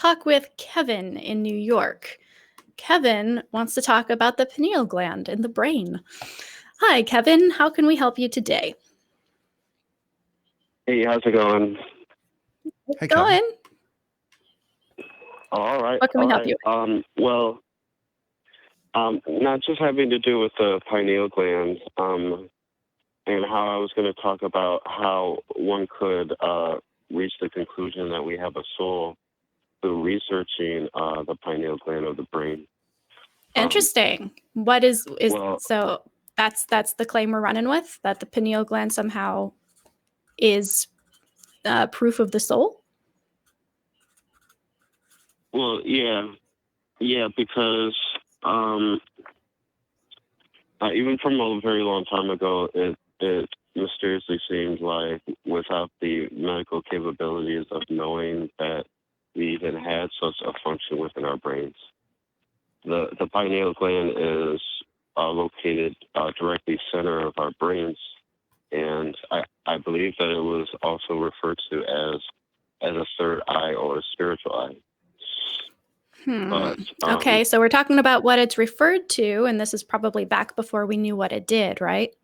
talk with Kevin in New York. Kevin wants to talk about the pineal gland in the brain. Hi, Kevin. How can we help you today? Hey, how's it going? It's going. All right. What can we help you with? Not just having to do with the pineal gland, and how I was going to talk about how one could reach the conclusion that we have a soul through researching the pineal gland of the brain. Interesting. What is so that's the claim we're running with, that the pineal gland somehow is proof of the soul? Well, yeah, because even from a very long time ago, it mysteriously seemed like without the medical capabilities of knowing that we even had such a function within our brains. The pineal gland is located directly center of our brains, and I believe that it was also referred to as a third eye or a spiritual eye. But, okay, so we're talking about what it's referred to, and this is probably back before we knew what it did, right?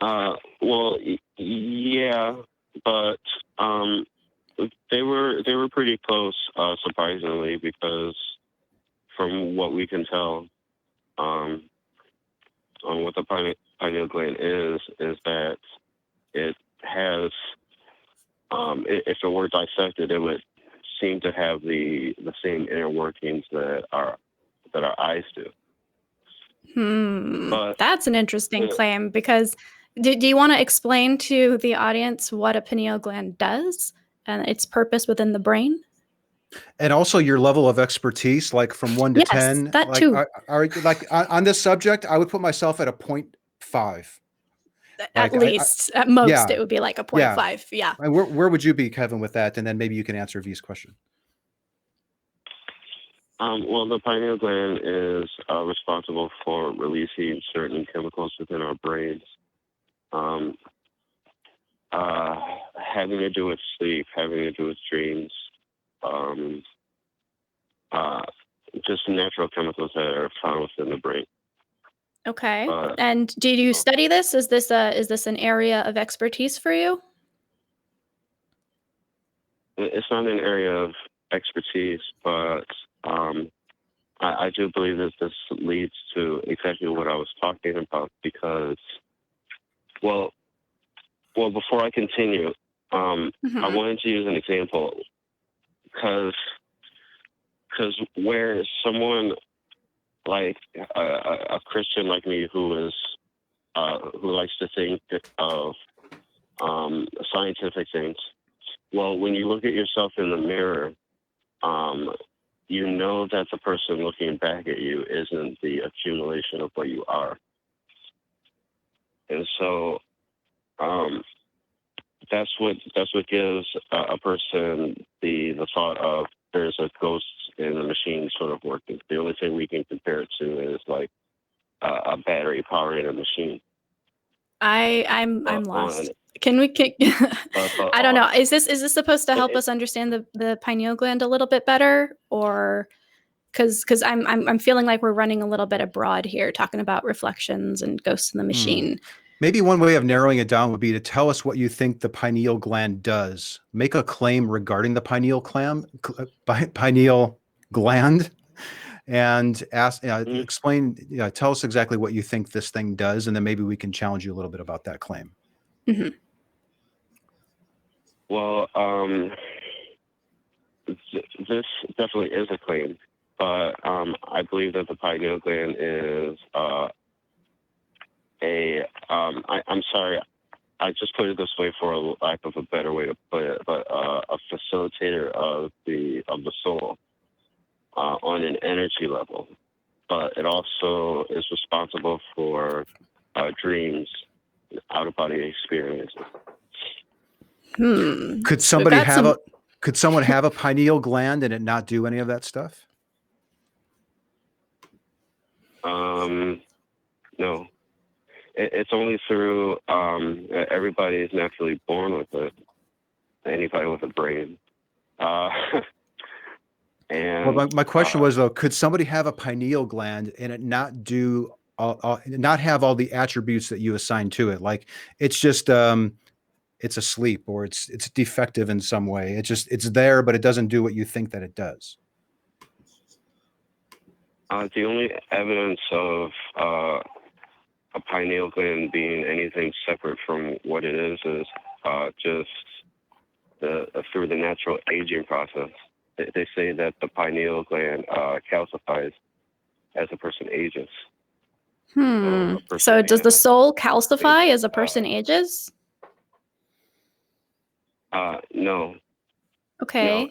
Well, yeah, but they were pretty close, surprisingly, because from what we can tell, on what the pineal gland is that it has, if it were dissected, it would seem to have the same inner workings that our eyes do. But that's an interesting claim, because do you want to explain to the audience what a pineal gland does and its purpose within the brain? And also your level of expertise, like from 1 to 10. That like, too. On this subject, I would put myself at a 0.5. At least, at most, it would be like a 0.5. Yeah. Where would you be, Kevin, with that? And then maybe you can answer V's question. Well, the pineal gland is responsible for releasing certain chemicals within our brains, having to do with sleep, having to do with dreams, just natural chemicals that are found within the brain. Okay. And did you study this? Is this an area of expertise for you? It's not an area of expertise, but I do believe that this leads to exactly what I was talking about, because, well, before I continue, I wanted to use an example, because where someone like a Christian like me who likes to think of scientific things, well, when you look at yourself in the mirror, you know that the person looking back at you isn't the accumulation of what you are. And so that's what gives a person the thought of there's a ghost in the machine sort of working. The only thing we can compare it to is like a battery powering a machine. I'm lost. Can we I don't know. Is this supposed to help us understand the pineal gland a little bit better, or because I'm feeling like we're running a little bit abroad here, talking about reflections and ghosts in the machine. Maybe one way of narrowing it down would be to tell us what you think the pineal gland does. Make a claim regarding the pineal gland, and ask, explain, tell us exactly what you think this thing does, and then maybe we can challenge you a little bit about that claim. Well, this definitely is a claim, but I believe that the pineal gland is I'm sorry, I just put it this way for a lack of a better way to put it, but a facilitator of the soul on an energy level. But it also is responsible for dreams, out-of-body experiences. Could someone have a pineal gland and it not do any of that stuff? No. It's only through everybody is naturally born with it. Anybody with a brain. And well, my question was though, could somebody have a pineal gland and it not do not have all the attributes that you assign to it? Like it's just it's asleep or it's defective in some way. It's there, but it doesn't do what you think that it does. The only evidence of a pineal gland being anything separate from what it is just through the natural aging process. They say that the pineal gland calcifies as a person ages. So does the soul calcify as a person ages? No. Okay. No,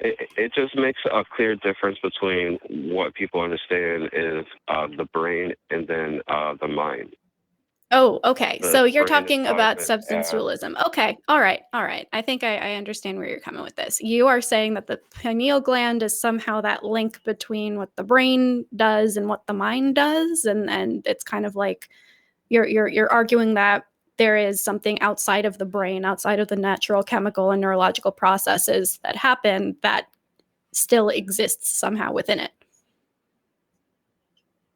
it just makes a clear difference between what people understand is the brain and then the mind. Oh, okay. So you're brain talking is about thought substance dualism. Okay. All right. All right. I think I understand where you're coming with this. You are saying that the pineal gland is somehow that link between what the brain does and what the mind does, and it's kind of like you're arguing that there is something outside of the brain, outside of the natural chemical and neurological processes that happen that still exists somehow within it.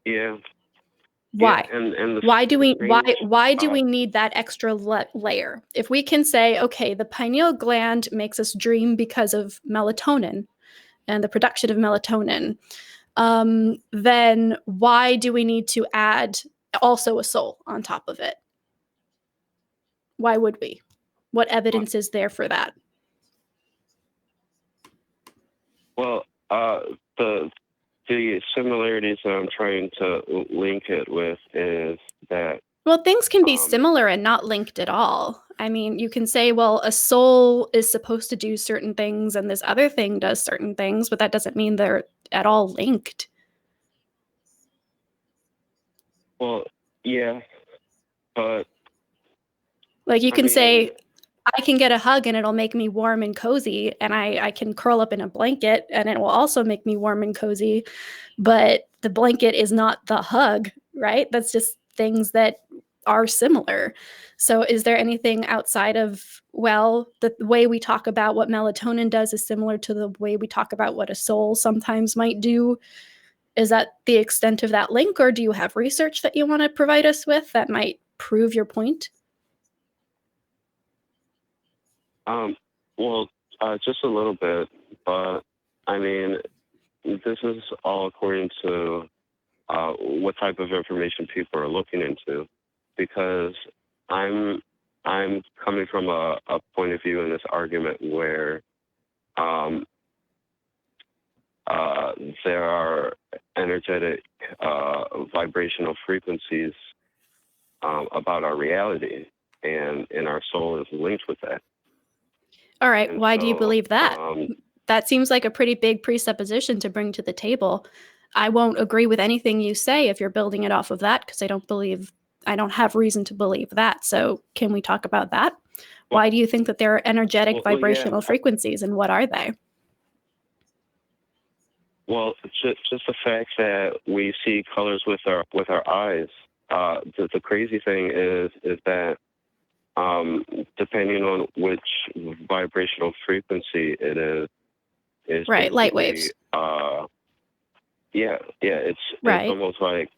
Yeah. Why? Yeah, and Why do we strange, need that extra layer? If we can say, okay, the pineal gland makes us dream because of melatonin and the production of melatonin, then why do we need to add also a soul on top of it? Why would we? What evidence is there for that? well, the similarities that I'm trying to link it with is that Well, things can be similar and not linked at all. I mean, you can say, well, a soul is supposed to do certain things and this other thing does certain things, but that doesn't mean they're at all linked. well, yeah, but Like you I can mean, say, I can get a hug and it'll make me warm and cozy, and I can curl up in a blanket and it will also make me warm and cozy, but the blanket is not the hug, right? That's just things that are similar. So is there anything outside of, well, the way we talk about what melatonin does is similar to the way we talk about what a soul sometimes might do? Is that the extent of that link, or do you have research that you want to provide us with that might prove your point? well, just a little bit, but I mean, this is all according to what type of information people are looking into, because I'm coming from a point of view in this argument where there are energetic vibrational frequencies about our reality, and our soul is linked with that. All right. And Why do you so, believe that? That seems like a pretty big presupposition to bring to the table. I won't agree with anything you say if you're building it off of that, because I don't have reason to believe that. So can we talk about that? Why do you think that there are energetic vibrational frequencies, and what are they? Well, just the fact that we see colors with our eyes. The crazy thing is that depending on which vibrational frequency it is right, light waves. It's right. It's almost like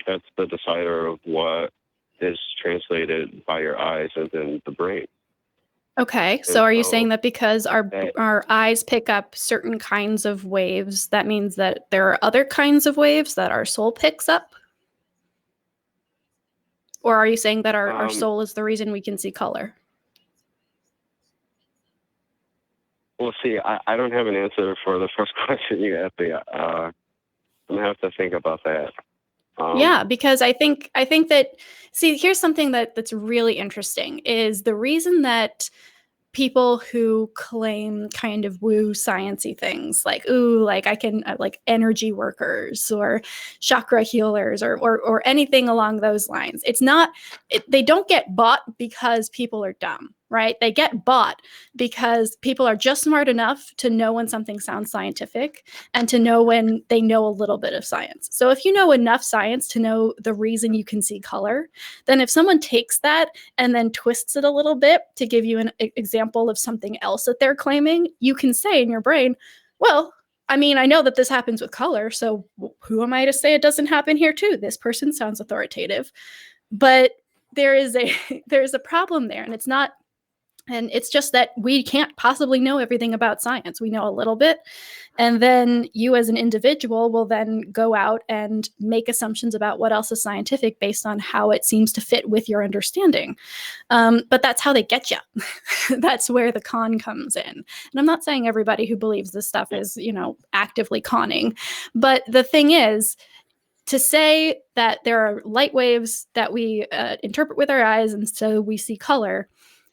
that's the decider of what is translated by your eyes and then the brain. Okay, so are you saying that because our eyes pick up certain kinds of waves, that means that there are other kinds of waves that our soul picks up? Or are you saying that our soul is the reason we can see color? Well, see, I don't have an answer for the first question you asked me. I'm gonna have to think about that. Yeah, because I think that, see, here's something that's really interesting is the reason that people who claim kind of woo sciencey things like, ooh, like I can like energy workers or chakra healers or anything along those lines. It's not, they don't get bought because people are dumb. right? They get bought because people are just smart enough to know when something sounds scientific and to know when they know a little bit of science. So if you know enough science to know the reason you can see color, then if someone takes that and then twists it a little bit to give you an example of something else that they're claiming, you can say in your brain, well, I mean, I know that this happens with color, so who am I to say it doesn't happen here too? This person sounds authoritative. But there is a problem there, and it's just that we can't possibly know everything about science. We know a little bit, and then you as an individual will then go out and make assumptions about what else is scientific based on how it seems to fit with your understanding. But that's how they get you. That's where the con comes in. And I'm not saying everybody who believes this stuff is, actively conning, but the thing is, to say that there are light waves that we interpret with our eyes and so we see color,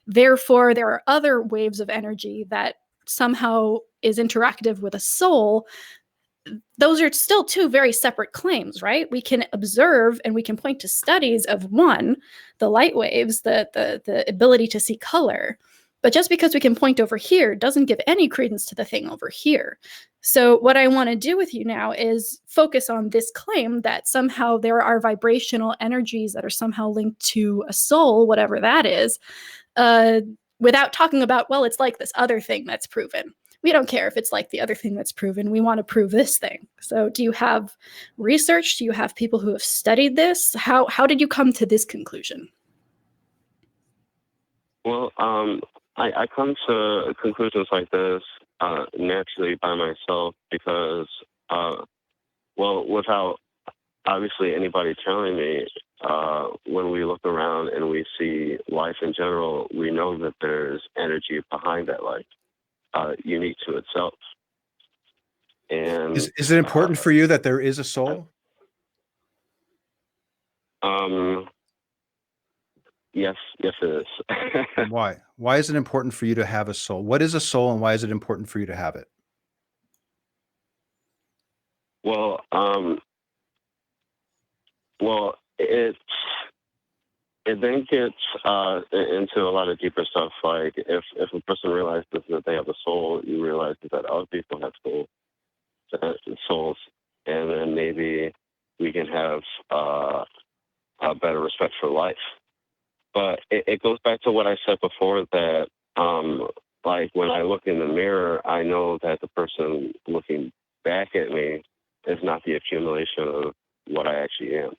therefore there are other waves of energy that somehow is interactive with a soul, those are still two very separate claims, right? We can observe and we can point to studies of one, the light waves, the ability to see color. But just because we can point over here doesn't give any credence to the thing over here. So what I want to do with you now is focus on this claim that somehow there are vibrational energies that are somehow linked to a soul, whatever that is, without talking about, well, it's like this other thing that's proven. We don't care if it's like the other thing that's proven. We want to prove this thing. So do you have research? Do you have people who have studied this? How did you come to this conclusion? Well, I come to conclusions like this naturally by myself because, without obviously anybody telling me, when we look around and we see life in general, we know that there's energy behind that life, unique to itself. And is it important for you that there is a soul? Yes, it is. Why? Why is it important for you to have a soul? What is a soul, and why is it important for you to have it? Well, it then gets into a lot of deeper stuff. Like if a person realizes that they have a soul, you realize that other people have souls, and then maybe we can have a better respect for life. But it goes back to what I said before, that like when I look in the mirror, I know that the person looking back at me is not the accumulation of what I actually am.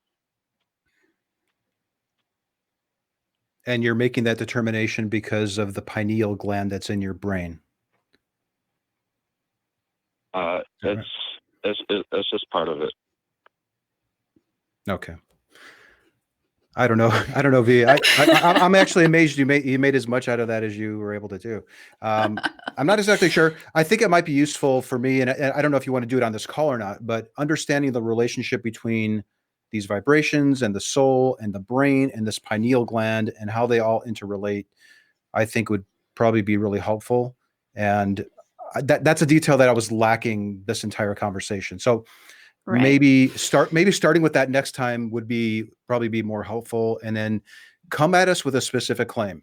And you're making that determination because of the pineal gland that's in your brain. It's just part of it. Okay. I don't know. I don't know, V. I'm actually amazed you made as much out of that as you were able to do. I'm not exactly sure. I think it might be useful for me, and I don't know if you want to do it on this call or not, but understanding the relationship between these vibrations and the soul and the brain and this pineal gland and how they all interrelate, I think would probably be really helpful. And that's a detail that I was lacking this entire conversation. So right. maybe starting with that next time would probably be more helpful, and then come at us with a specific claim.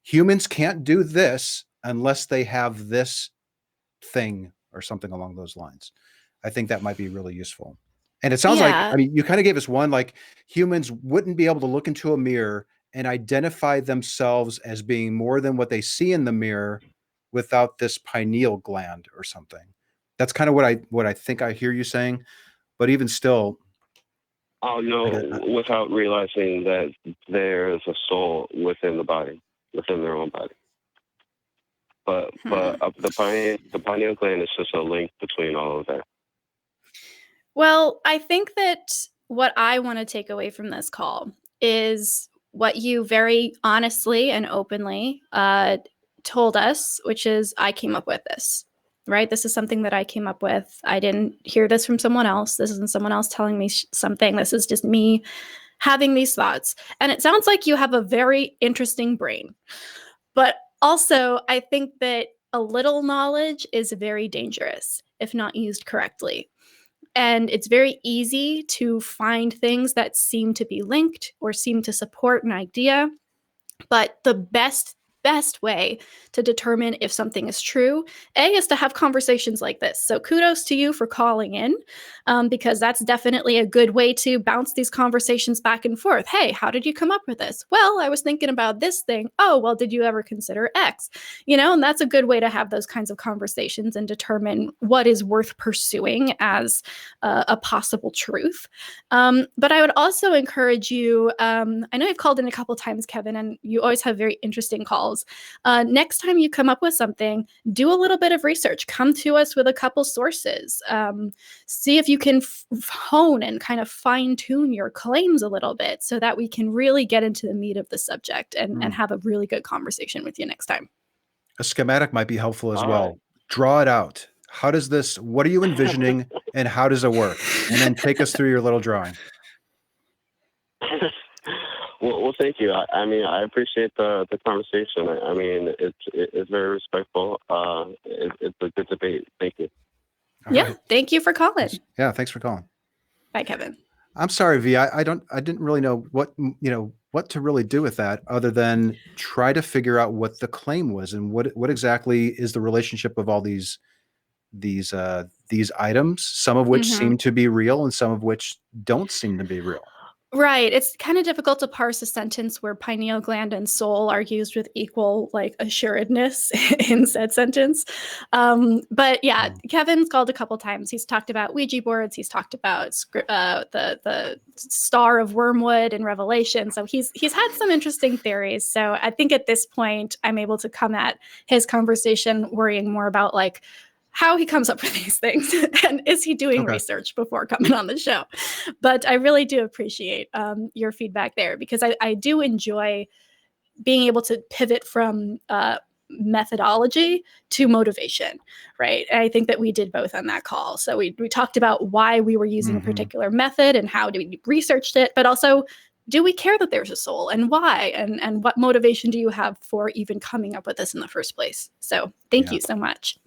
Humans can't do this unless they have this thing or something along those lines. I think that might be really useful. And it sounds like, I mean, you kind of gave us one, like humans wouldn't be able to look into a mirror and identify themselves as being more than what they see in the mirror without this pineal gland or something. That's kind of what I think I hear you saying. But even still, oh no, without realizing that there's a soul within the body, within their own body. But the pineal gland is just a link between all of that. Well, I think that what I want to take away from this call is what you very honestly and openly told us, which is, I came up with this. Right? This is something that I came up with. I didn't hear this from someone else. This isn't someone else telling me something. This is just me having these thoughts. And it sounds like you have a very interesting brain. But also, I think that a little knowledge is very dangerous if not used correctly. And it's very easy to find things that seem to be linked or seem to support an idea. But the best best way to determine if something is true, is to have conversations like this. So kudos to you for calling in, because that's definitely a good way to bounce these conversations back and forth. Hey, how did you come up with this? Well, I was thinking about this thing. Oh, well, did you ever consider X? And that's a good way to have those kinds of conversations and determine what is worth pursuing as a possible truth. But I would also encourage you, I know you've called in a couple times, Kevin, and you always have very interesting calls. Next time you come up with something, do a little bit of research. Come to us with a couple sources. See if you can hone and kind of fine tune your claims a little bit so that we can really get into the meat of the subject and have a really good conversation with you next time. A schematic might be helpful as All well. right. Draw it out. How does this, what are you envisioning and how does it work? And then take us through your little drawing. Well, thank you. I mean, I appreciate the conversation. I mean, it's very respectful. It's a good debate. Thank you. All Yeah, right. thank you for calling. Yeah, thanks for calling. Bye, Kevin. I'm sorry, V. I didn't really know what to really do with that other than try to figure out what the claim was and what exactly is the relationship of all these items, some of which seem to be real and some of which don't seem to be real. Right. It's kind of difficult to parse a sentence where pineal gland and soul are used with equal assuredness in said sentence. But yeah, Kevin's called a couple times. He's talked about Ouija boards. He's talked about the Star of Wormwood in Revelation. So he's had some interesting theories. So I think at this point, I'm able to come at his conversation worrying more about how he comes up with these things and is he doing research before coming on the show. But I really do appreciate your feedback there, because I do enjoy being able to pivot from methodology to motivation, right? And I think that we did both on that call. So we talked about why we were using a particular method and how we researched it, but also, do we care that there's a soul, and why? And what motivation do you have for even coming up with this in the first place? So thank you so much.